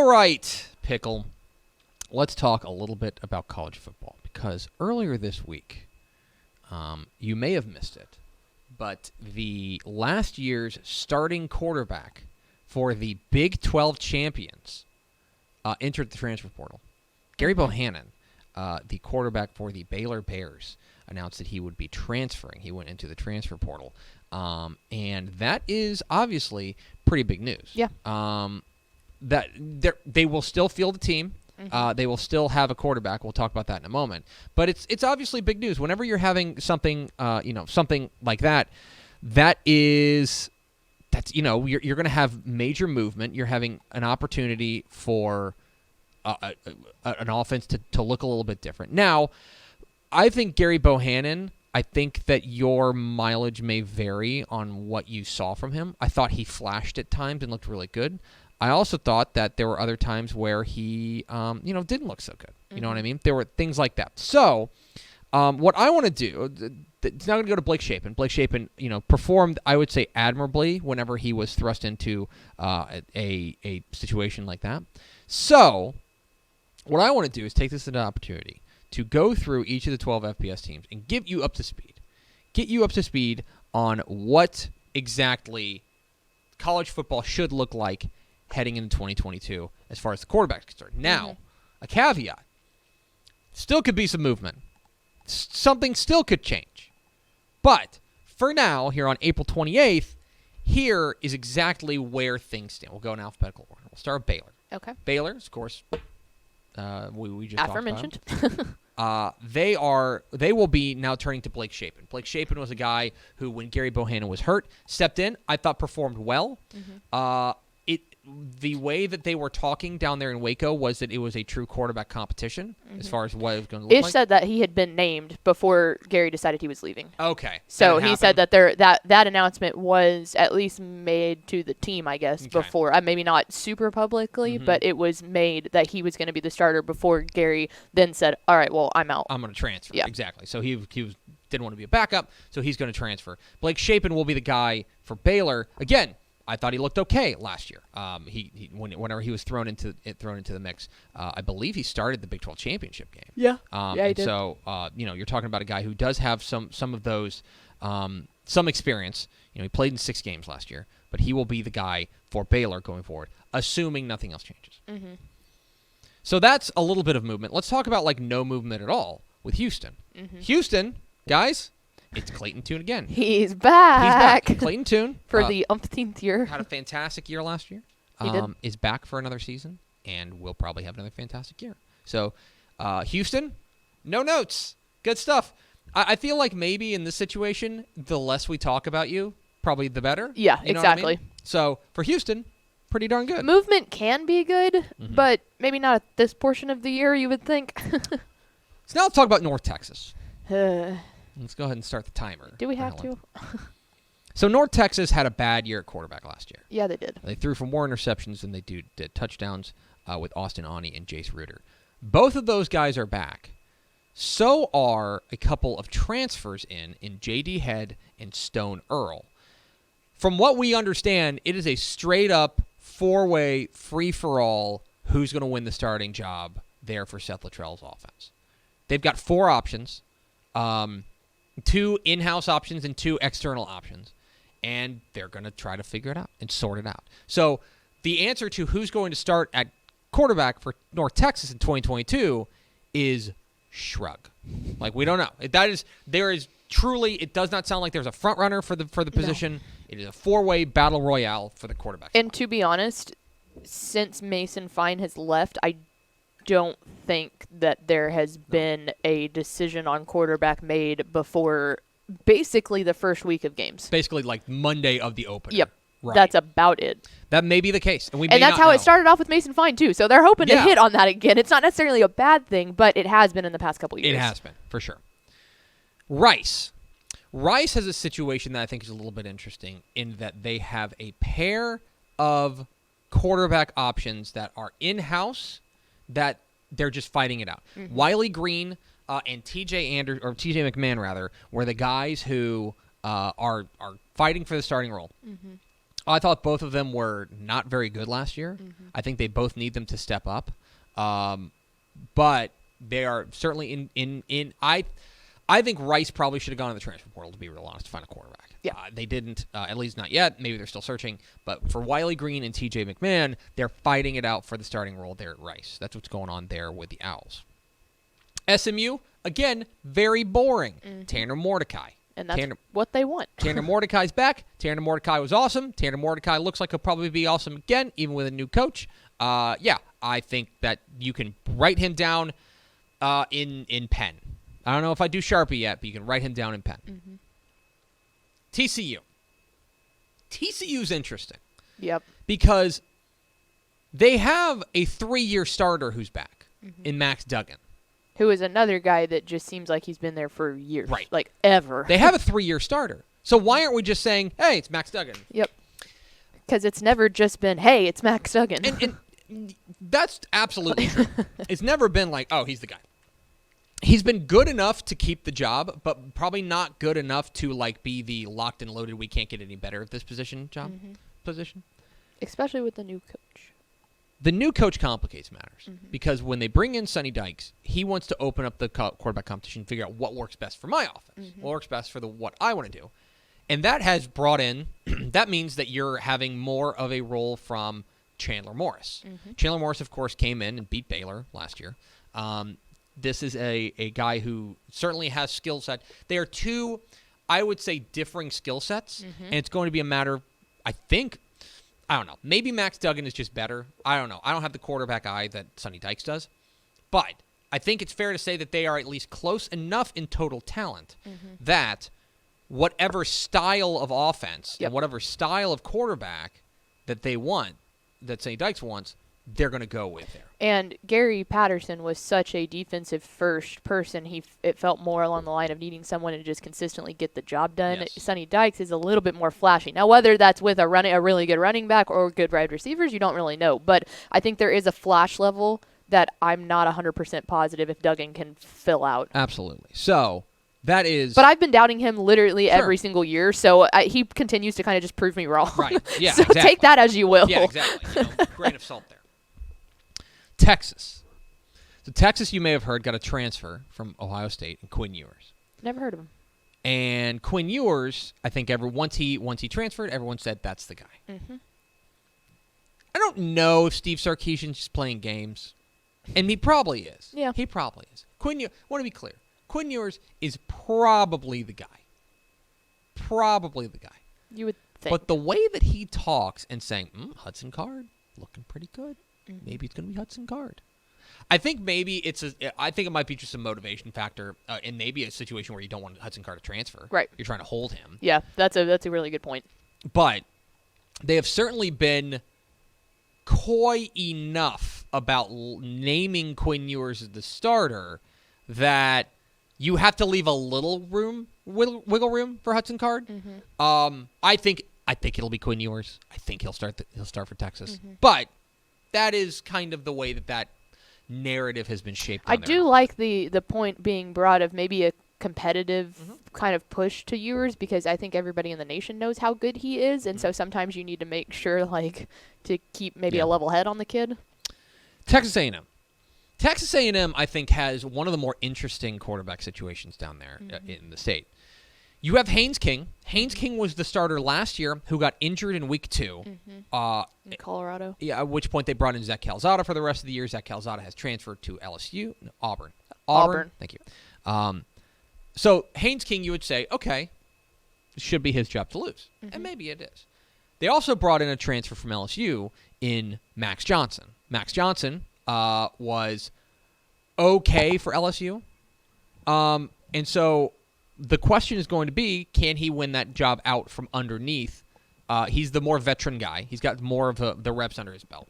All right, Pickle. Let's talk a little bit about college football because earlier this week, you may have missed it, but the last year's starting quarterback for the Big 12 champions entered the transfer portal. Gary Bohannon, the quarterback for the Baylor Bears, announced that he would be transferring. He went into the transfer portal. And that is obviously pretty big news. Yeah. That they will still field the team. Mm-hmm. They will still have a quarterback. We'll talk about that in a moment. But it's obviously big news. Whenever you're having something, something like that, you're going to have major movement. You're having an opportunity for an offense to look a little bit different. Now, I think Gary Bohannon, I think that your mileage may vary on what you saw from him. I thought he flashed at times and looked really good. I also thought that there were other times where he, didn't look so good. You know what I mean? There were things like that. So, what I want to do, it's not going to go to Blake Shapin. Blake Shapin, performed, I would say, admirably whenever he was thrust into a situation like that. So, what I want to do is take this as an opportunity to go through each of the 12 FBS teams and get you up to speed on what exactly college football should look like heading into 2022 as far as the quarterback is concerned. Now, a caveat. Still could be some movement. Something still could change. But for now, here on April 28th, here is exactly where things stand. We'll go in alphabetical order. We'll start with Baylor. Okay. Baylor, of course, we just aforementioned. talked about. They will be now turning to Blake Shapin. Blake Shapin was a guy who, when Gary Bohannon was hurt, stepped in. I thought performed well. The way that they were talking down there in Waco was that it was a true quarterback competition as far as what it was going to look like. Ish said that he had been named before Gary decided he was leaving. Okay. So he said that that announcement was at least made to the team, I guess, before. Maybe not super publicly, but it was made that he was going to be the starter before Gary then said, all right, well, I'm out. I'm going to transfer. Yeah. Exactly. So he didn't want to be a backup, so he's going to transfer. Blake Shapin will be the guy for Baylor. Again, I thought he looked okay last year. Whenever he was thrown into the mix, I believe he started the Big 12 championship game. Yeah, he did. So you're talking about a guy who does have some of those some experience. He played in 6 games last year, but he will be the guy for Baylor going forward, assuming nothing else changes. Mm-hmm. So that's a little bit of movement. Let's talk about no movement at all with Houston. Mm-hmm. Houston, guys. It's Clayton Tune again. He's back. Clayton Tune. For the umpteenth year. Had a fantastic year last year. He did. Is back for another season and will probably have another fantastic year. So, Houston, no notes. Good stuff. I feel like maybe in this situation, the less we talk about you, probably the better. Yeah, you know exactly. what I mean? So, for Houston, pretty darn good. Movement can be good, but maybe not at this portion of the year, you would think. So now let's talk about North Texas. Let's go ahead and start the timer. Do we have to? So North Texas had a bad year at quarterback last year. Yeah, they did. They threw for more interceptions than they did touchdowns with Austin Aune and Jace Ruder. Both of those guys are back. So are a couple of transfers in J.D. Head and Stone Earl. From what we understand, it is a straight-up 4-way free-for-all who's going to win the starting job there for Seth Luttrell's offense. They've got 4 options. 2 in-house options and 2 external options, and they're going to try to figure it out and sort it out. So the answer to who's going to start at quarterback for North Texas in 2022 is shrug. We don't know. There is truly, it does not sound like there's a front runner for the position. No. It is a 4-way battle royale for the quarterback spot. And to be honest, since Mason Fine has left, I don't think that there has been a decision on quarterback made before basically the first week of games. Basically Monday of the opener. Yep. Right. That's about it. That may be the case. And that's how it started off with Mason Fine, too. So they're hoping to hit on that again. It's not necessarily a bad thing, but it has been in the past couple years. It has been, for sure. Rice has a situation that I think is a little bit interesting in that they have a pair of quarterback options that are in-house that they're just fighting it out. Mm-hmm. Wiley Green and TJ McMahon were the guys who are fighting for the starting role. Mm-hmm. I thought both of them were not very good last year. Mm-hmm. I think they both need them to step up. But they are certainly in I think Rice probably should have gone in the transfer portal, to be real honest, to find a quarterback. Yeah. They didn't, at least not yet. Maybe they're still searching. But for Wiley Green and T.J. McMahon, they're fighting it out for the starting role there at Rice. That's what's going on there with the Owls. SMU, again, very boring. Mm-hmm. Tanner Mordecai. And that's what they want. Tanner Mordecai's back. Tanner Mordecai was awesome. Tanner Mordecai looks like he'll probably be awesome again, even with a new coach. I think that you can write him down in pen. I don't know if I do Sharpie yet, but you can write him down in pen. Mm-hmm. TCU. TCU's interesting. Yep. Because they have a 3-year starter who's back in Max Duggan. Who is another guy that just seems like he's been there for years. Right. Like ever. They have a 3-year starter. So why aren't we just saying, hey, it's Max Duggan? Yep. Because it's never just been, hey, it's Max Duggan. And that's absolutely true. It's never been like, oh, he's the guy. He's been good enough to keep the job, but probably not good enough to like be the locked and loaded, we can't get any better at this position. Especially with the new coach. The new coach complicates matters because when they bring in Sonny Dykes, he wants to open up the quarterback competition, figure out what works best for my offense, what works best for what I want to do. And that has brought in, that means that you're having more of a role from Chandler Morris. Chandler Morris, of course, came in and beat Baylor last year. This is a guy who certainly has skill set. They are two, I would say, differing skill sets, and it's going to be a matter, I think, I don't know. Maybe Max Duggan is just better. I don't know. I don't have the quarterback eye that Sonny Dykes does. But I think it's fair to say that they are at least close enough in total talent that whatever style of offense and whatever style of quarterback that they want, that Sonny Dykes wants, they're going to go with there. And Gary Patterson was such a defensive-first person. It felt more along the line of needing someone to just consistently get the job done. Yes. Sonny Dykes is a little bit more flashy. Now, whether that's with a really good running back or good wide receivers, you don't really know. But I think there is a flash level that I'm not 100% positive if Duggan can fill out. Absolutely. So that is. But I've been doubting him literally every single year, so he continues to kind of just prove me wrong. Right. Yeah. So exactly. take that as you will. Yeah. Exactly. Grain of salt there. Texas. So Texas, you may have heard, got a transfer from Ohio State, and Quinn Ewers. Never heard of him. And Quinn Ewers, I think once he transferred, everyone said that's the guy. I don't know if Steve Sarkisian's just playing games, and he probably is. Yeah, he probably is. I want to be clear. Quinn Ewers is probably the guy. Probably the guy. You would think. But the way that he talks and saying, Hudson Card, looking pretty good. Maybe it's going to be Hudson Card. I think maybe I think it might be just a motivation factor, and maybe a situation where you don't want Hudson Card to transfer. Right. You're trying to hold him. Yeah, that's a really good point. But they have certainly been coy enough about naming Quinn Ewers as the starter that you have to leave a little wiggle room for Hudson Card. I think it'll be Quinn Ewers. I think he'll start for Texas. But that is kind of the way that narrative has been shaped. I do like the point being brought of maybe a competitive kind of push to Ewers, because I think everybody in the nation knows how good he is, and so sometimes you need to make sure to keep maybe a level head on the kid. Texas A&M. Texas A&M, I think, has one of the more interesting quarterback situations down there in the state. You have Haynes King. Haynes King was the starter last year who got injured in week 2. In Colorado. Yeah, at which point they brought in Zach Calzada for the rest of the year. Zach Calzada has transferred to LSU. No, Auburn. Thank you. So Haynes King, you would say, okay, it should be his job to lose. And maybe it is. They also brought in a transfer from LSU in Max Johnson. Max Johnson was okay for LSU. And so the question is going to be, can he win that job out from underneath? He's the more veteran guy. He's got more of the reps under his belt.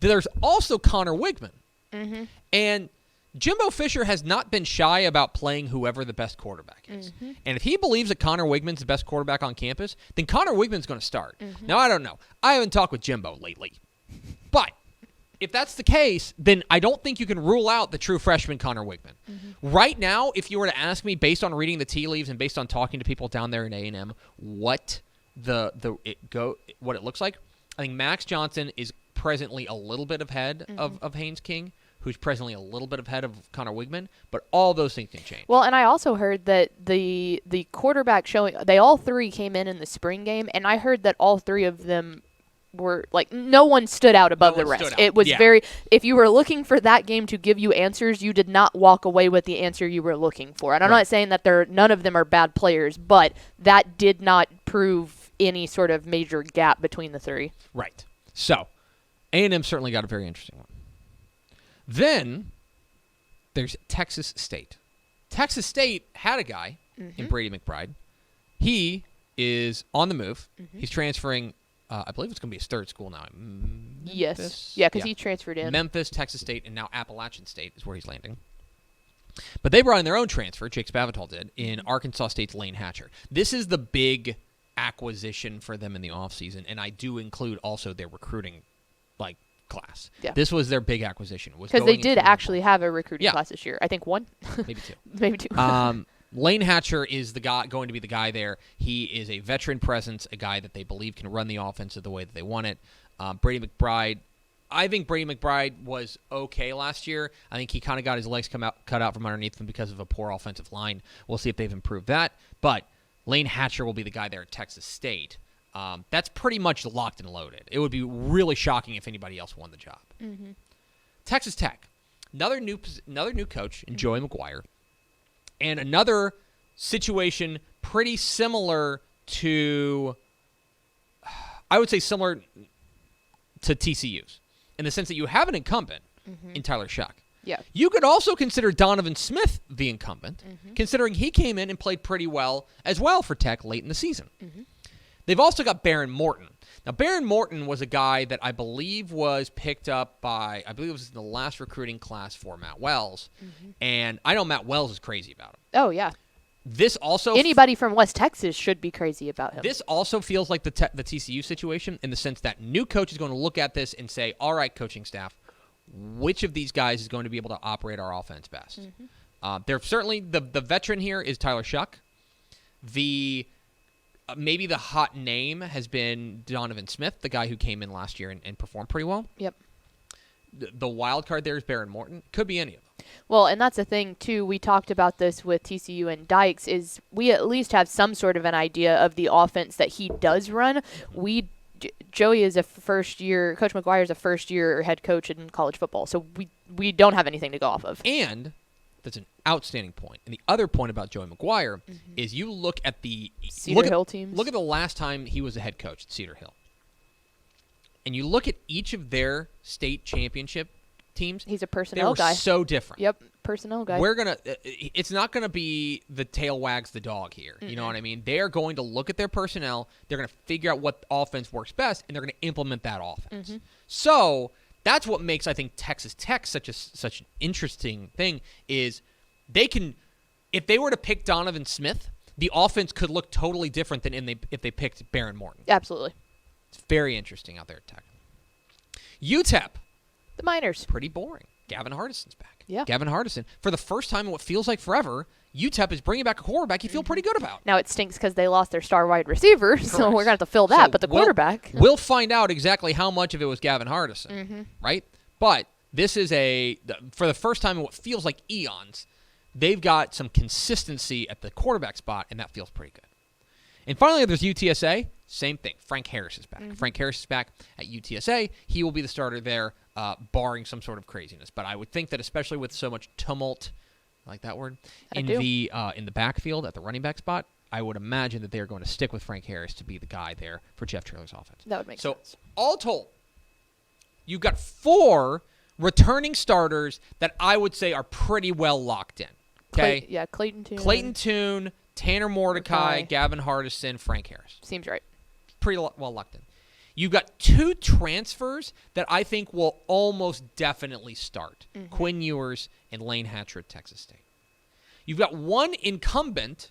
There's also Connor Wigman. And Jimbo Fisher has not been shy about playing whoever the best quarterback is. And if he believes that Connor Wigman's the best quarterback on campus, then Connor Wigman's going to start. Now, I don't know. I haven't talked with Jimbo lately. But if that's the case, then I don't think you can rule out the true freshman Connor Wigman. Right now, if you were to ask me, based on reading the tea leaves and based on talking to people down there in A&M, what what it looks like. I think Max Johnson is presently a little bit ahead of Haynes King, who's presently a little bit ahead of Connor Wigman, but all those things can change. Well, and I also heard that the quarterback showing, they all three came in the spring game, and I heard that all three of them were, like, no one stood out above the rest. It was very, if you were looking for that game to give you answers, you did not walk away with the answer you were looking for. And I'm not saying that none of them are bad players, but that did not prove any sort of major gap between the three. Right. So, A&M certainly got a very interesting one. Then there's Texas State. Texas State had a guy in Brady McBride. He is on the move. He's transferring. I believe it's going to be his third school now. Memphis? Yes. Yeah, because he transferred in. Memphis, Texas State, and now Appalachian State is where he's landing. But they brought in their own transfer, Jake Spavital did, in Arkansas State's Lane Hatcher. This is the big acquisition for them in the offseason, and I do include also their recruiting class. Yeah. This was their big acquisition. Because they did actually have a recruiting class this year. I think one. Maybe two. Maybe two. Lane Hatcher is going to be the guy there. He is a veteran presence, a guy that they believe can run the offense the way that they want it. Brady McBride, I think Brady McBride was okay last year. I think he kind of got his legs cut out from underneath him because of a poor offensive line. We'll see if they've improved that. But Lane Hatcher will be the guy there at Texas State. That's pretty much locked and loaded. It would be really shocking if anybody else won the job. Texas Tech, another new coach in Joey McGuire. And another situation pretty similar to, I would say similar to TCU's, in the sense that you have an incumbent in Tyler Shuck. Yeah. You could also consider Donovan Smith the incumbent, considering he came in and played pretty well as well for Tech late in the season. They've also got Baron Morton. Now, Baron Morton was a guy that I believe was picked up by, I believe it was in the last recruiting class for Matt Wells. And I know Matt Wells is crazy about him. Oh, yeah. This also... Anybody from West Texas should be crazy about him. This also feels like the TCU situation in the sense that new coach is going to look at this and say, all right, coaching staff, which of these guys is going to be able to operate our offense best? They're certainly, the veteran here is Tyler Shuck. Maybe the hot name has been Donovan Smith, the guy who came in last year and performed pretty well. Yep. The wild card there is Baron Morton. Could be any of them. Well, and that's the thing, too. We talked about this with TCU and Dykes, is we at least have some sort of an idea of the offense that he does run. Joey is a first-year, Coach McGuire is a first-year head coach in college football, so we don't have anything to go off of. And that's an outstanding point. And the other point about Joey McGuire is you look at the Cedar Hill teams. Look at the last time he was a head coach at Cedar Hill. And you look at each of their state championship teams. He's a personnel guy. They were so different. Yep, personnel guy. It's not gonna be the tail wags the dog here. You know what I mean? They are going to look at their personnel. They're gonna figure out what offense works best, and they're gonna implement that offense. So that's what makes, I think, Texas Tech such an interesting thing is they can, if they were to pick Donovan Smith, the offense could look totally different than if they picked Baron Morton. Absolutely. It's very interesting out there at Tech. UTEP. The Miners. Pretty boring. Gavin Hardison's back. Yeah. Gavin Hardison, for the first time in what feels like forever, UTEP is bringing back a quarterback you feel pretty good about. Now it stinks because they lost their star wide receiver, so we're going to have to fill that. But the quarterback. We'll find out exactly how much of it was Gavin Hardison, right? But this is for the first time in what feels like eons, they've got some consistency at the quarterback spot, and that feels pretty good. And finally, there's UTSA. Same thing. Frank Harris is back. Frank Harris is back at UTSA. He will be the starter there, barring some sort of craziness. But I would think that especially with so much tumult, I like that word, in the backfield at the running back spot, I would imagine that they're going to stick with Frank Harris to be the guy there for Jeff Traylor's offense. That would make sense. So all told, you've got 4 returning starters that I would say are pretty well locked in. Okay? Clayton Tune. Clayton Tune, Tanner Mordecai, Gavin Hardison, Frank Harris. Seems right. Pretty well locked in. You've got 2 transfers that I think will almost definitely start. Quinn Ewers and Lane Hatcher at Texas State. You've got 1 incumbent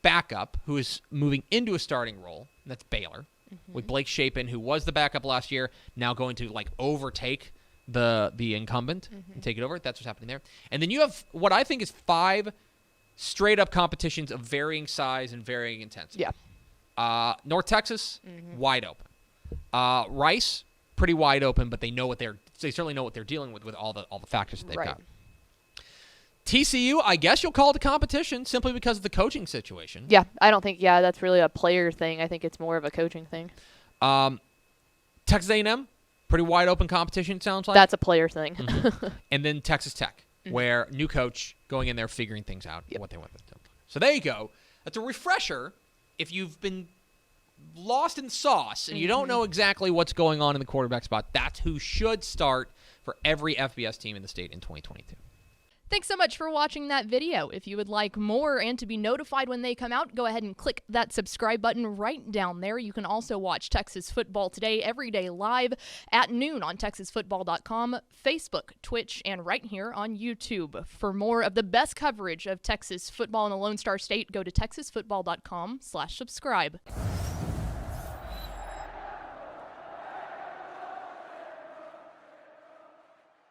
backup who is moving into a starting role, and that's Baylor, with Blake Shapin, who was the backup last year, now going to overtake the incumbent and take it over. That's what's happening there. And then you have what I think is 5 straight-up competitions of varying size and varying intensity. Yeah. North Texas, wide open. Rice, pretty wide open, but they certainly know what they're dealing with all the factors that they've got. TCU, I guess you'll call it a competition simply because of the coaching situation. Yeah, I don't think that's really a player thing. I think it's more of a coaching thing. Texas A&M, pretty wide open competition, it sounds like. That's a player thing. And then Texas Tech, where new coach going in there figuring things out, what they want to do. So there you go. That's a refresher if you've been lost in the sauce and you don't know exactly what's going on in the quarterback spot. That's who should start for every FBS team in the state in 2022. Thanks so much for watching that video. If you would like more and to be notified when they come out, go ahead and click that subscribe button right down there. You can also watch Texas Football Today every day live at noon on TexasFootball.com, Facebook, Twitch, and right here on YouTube. For more of the best coverage of Texas football in the Lone Star State, go to TexasFootball.com/subscribe.